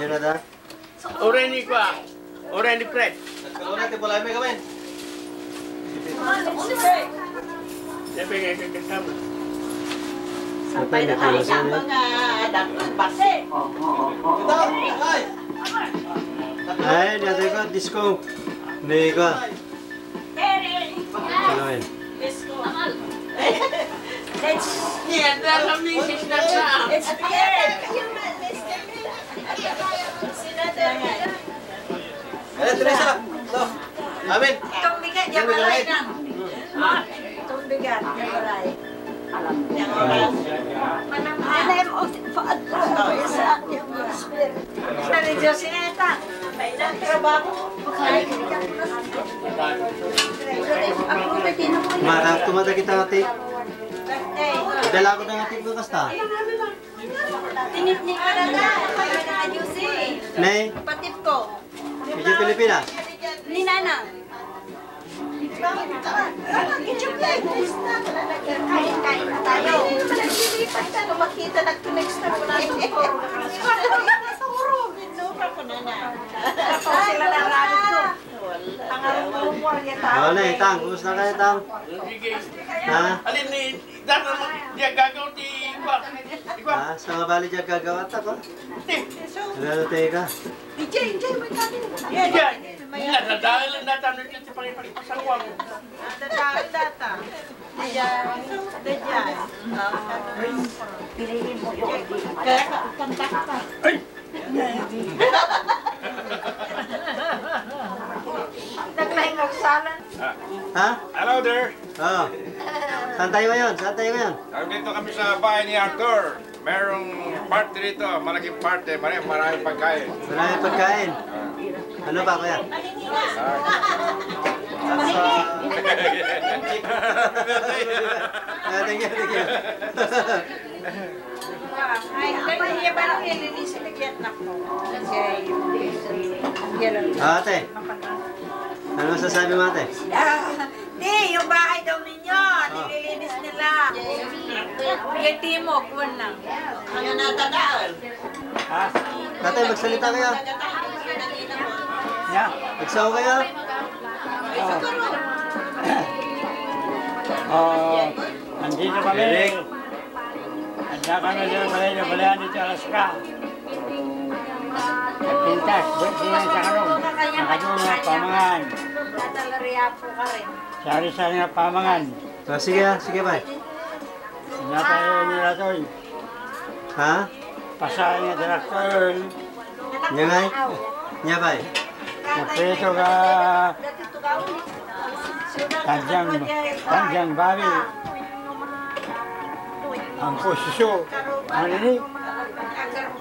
Yun na da. Oren ni kwa. Oren ni Fred. Nagkaroon natin pala may kamen. Dia pengen kasama. Sampai na tayo sa mga dakong base. Ito! Ay! Ay, dito ko. Disco. Hindi ko. Kaloin. Disco. Iya, dalam misis na sa. It's weird. Ayan, Teresa. Ito. Amin. Itong bigat, yung maray na. Itong bigat, yung maray. Alam niya. Alam o, paadro. Isa yung spirit. Sa ni Josineta. May ilang trabaho. Ako may tinuloy. Tumata kita natin. Birthday. Dala ko na natin ko kasta. Tinipnik ka na na. Kaya na ayos eh. Nay, Patip ko. medyo Pilipinas. Ni Nana. Kain na tayo. Naglilipat ka na makita nag-connect na ko na ito. Sobra ko na na. Tapos sila na rami ko. Pangarong-rumor niya tao. Oo na, Tang. Kumusta ka, Tang? Sige. Ha? Alin ni dalam dia gagaw di kwa. Ha? Sa mga bali dyan gagawat ako? Ano tayo ka? DJ, may kami. Iya. Nadal na tanong niya sa pangipagpasawang. Dadaan data. Diyan. Piliin mo yung kaya kanta ka. Ay. Naglaing magsalan. Ha? Hello there! Oo. Saan tayo ngayon? Saan tayo ngayon? Nandito kami sa bahay ni Arthur. Merong party dito, malaking party, maraming pagkain. Maraming pagkain. Ano ba, kuya? Thank you, thank you. Ay, niya ba nang nilinis na Vietnam mo? Ate, ano masasabi mo, ate? Di, yung bahay daw ninyo, nililinis nila. Yung timog, lang. Ano natadaan? Ate, magsalita kayo. Yeah. Magsaw kayo. Nandito kami. Handa kami sa balayan dito sa Alaska. Nagpintas, buwan sila sa karong. Nakadungo ng pamangan. Dadalariya po ka rin. Sari-sari na pamangan. Sige ba? Handa tayo nila to. Ha? Pasahan niya traktor. Nya ngay? Nya ba? Magpreso ka tanjang babi. Ang puso. Ano ni?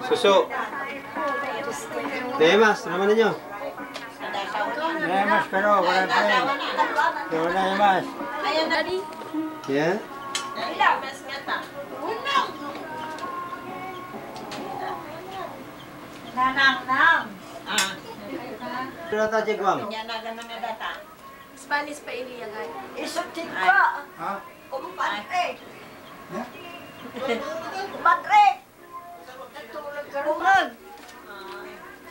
Suso. Demas, naman ninyo. Nemas pero wala pa rin. Wala nemas. Ayan na di. Yeah? Ila, mas ngata. Unang! Nanang-nang. Pero ta Jigwam. Yan na ganun na data. Spanish pa iliyagan. Isuptin ka. Ha? Kumpatre. Kumpatre. Natulog ka rin.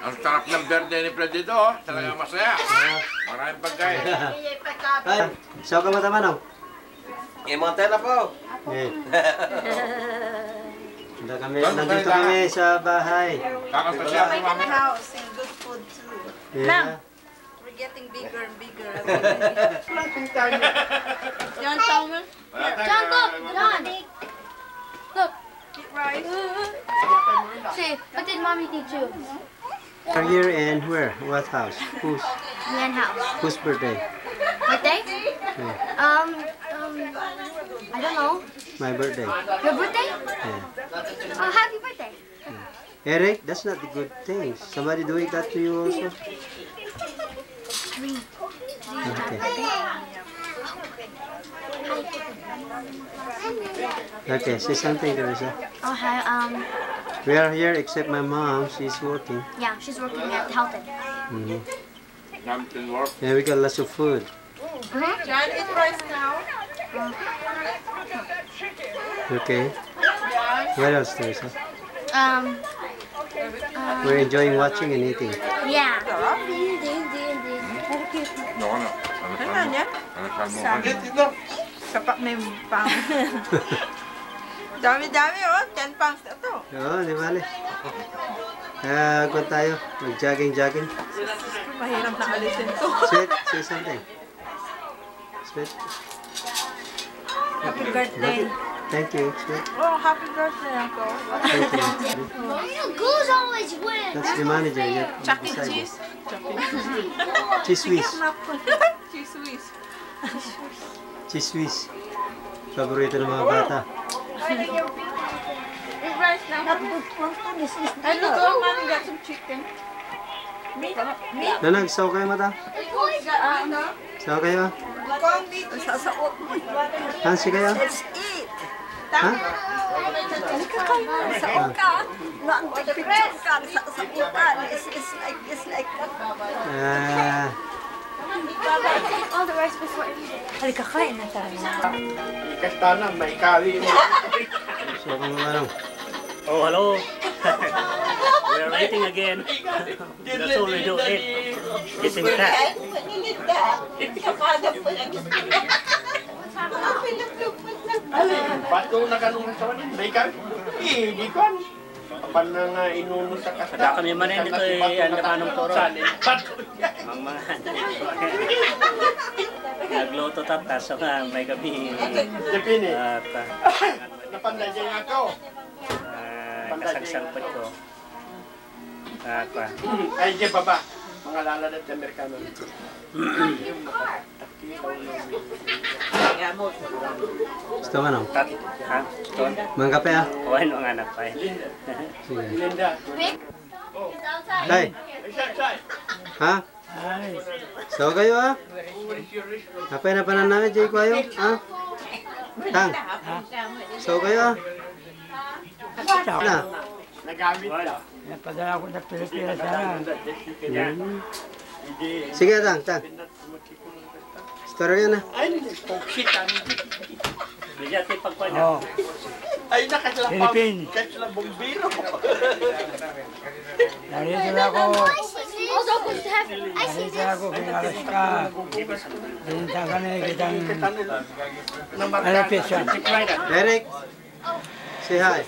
Ang sarap ng berde ni Fred dito, oh. Talagang masaya. Maraming pagkain. Ay, saw ka mata manong. Mga tela po. Eh. Nandito kami sa bahay. Kakanta siya si mami. House and good food too. Yeah. We're getting bigger and bigger. John Salmon. John, look! John! Look! Right. See, what did mommy teach you? We're here and where? What house? Man house. Whose birthday? Birthday? Yeah. I don't know. My birthday. Your birthday? Yeah. Oh, happy birthday. Eric, that's not the good thing. Somebody doing that to you also? Okay. Okay, say something, Teresa. Oh, hi, We are here except my mom. She's working. yeah, she's working at Helton. Mm-hmm. Something work. Yeah, we got lots of food. John, eat rice now. Okay. What else, Teresa? We're enjoying watching and eating. Yeah. Ano niya? Kapak na yung pang. Dami-dami oh. 10 pounds na to. Oo, di bale. Kaya kung tayo, mag-jogging. Mahirap na alisin to. Sweet, say something. Sweet. Happy birthday. Thank you, sweet. Oh, happy birthday, Uncle. Thank you. Goose always wins. That's the manager. You Chuck E. decide. Cheese. Cheese Swiss. Cheese Swiss. Cheese Swiss. Paborito ng mga bata. I look, oh, mommy got some chicken. Nanag, saw kayo mata? Saw kayo? Hansi kayo? Let's eat. Ha? Sa uka. No, ang picture ka sa uka. It's like All the rice before. halika kain na tayo. Kastana, may kali. So kung ano? Oh, hello. We're eating again. That's all we do, eat. Eating fat. Bato na kanong sa wala. May kali. Hindi ko. Kapan na nga inuno sa kastana. Ada kami manin dito ang namanong toro. Bato. Mga nagluto tapos so nga may gabi. Depende. At Napanday niya ako. kasagsangpot ko. At Ay, di baba. Mga lalanat na Amerikano. Gusto mo ano? tat, ha? Ton? Mga kape ah? Kawain ang anak pa eh. Sige. Linda. Tay, Say. ha? Saw kayo ah? Kape na pa na namin, Jay ko ayo? Ha? Tang? Saw kayo ah? Na? Nagamit ka. Napadala ko na Pilipinas sana. Sige, Tang, Tang. Story yan ah. Ay, pogsitan. Bigyan tayo pagpanya. Ay, nakasila kasila bombero. Narito na ako. Also, because to have ice Narito ako kung alas ka. Dinta ka na kitang alapit siya. Eric, say hi.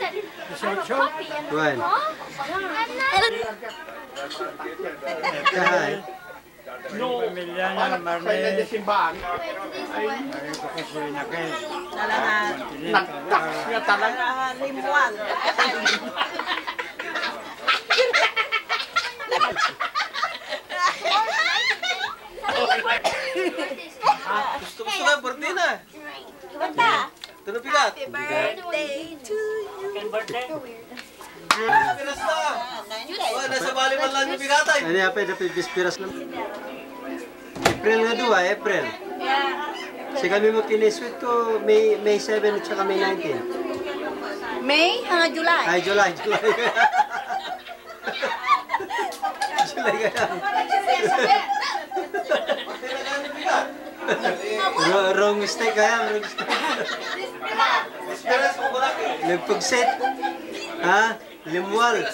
coffee and When? Say hi. No, Pamilya na kaya na Marne. simbahan. Ayun ko kasi nakay. Nalahan. Nagtak nga talaga. Limuan. Gusto na, Bertina. Ito na pigat. Birthday to you. Piras na. Oh, nasa bali man lang yung pigatay. Ano yung apay, dapat bispiras lang. April nga duwa, April. Kasi kami mo kinisweet ko May 7 at saka May 19. May hanggang July. Ay, July. July kaya. Wrong mistake kaya, wrong mistake. Piras mo ko lang. Nagpugsit. Ha? Limual.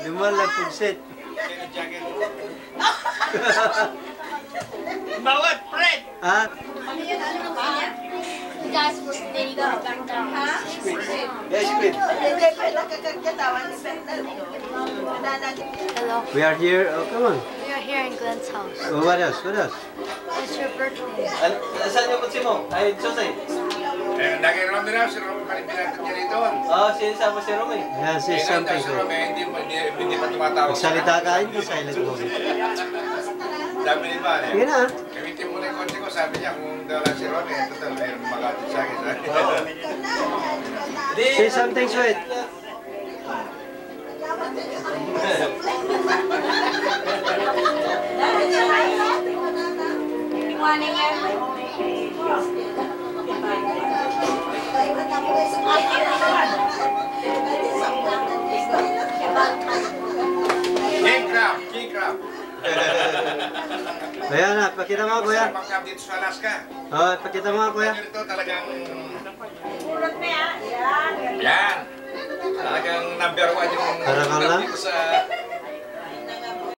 Limual nagpugsit. Bawat, Fred! Ha? You guys were then you go back down. Yes, Fred. Hello. We are here. Oh, come on. We are here in Glenn's house. Oh, what else? What else? It's your birthday. Saan yung kutsi mo? Ay, Jose. Lagi Romy raw, si Romy pa rin pinatag niya rito. Oh, sinasama si Romy. Yeah, say something. Si Romy, hindi pa tumatawag. Magsalita ka, hindi silent mo. Sabi ni Pare, Sige na. gamitin mo na yung kotse ko. Sabi niya, kung dala si Romy, total, mayroon makatid sa akin. Say something sweet. King crab, king crab. Kuya na, pakita mo kuya. Pagkap dito sa Alaska. Oh, pakita mo kuya. Ito talagang... Yan. Talagang number 1 yung Karakal lang? dito sa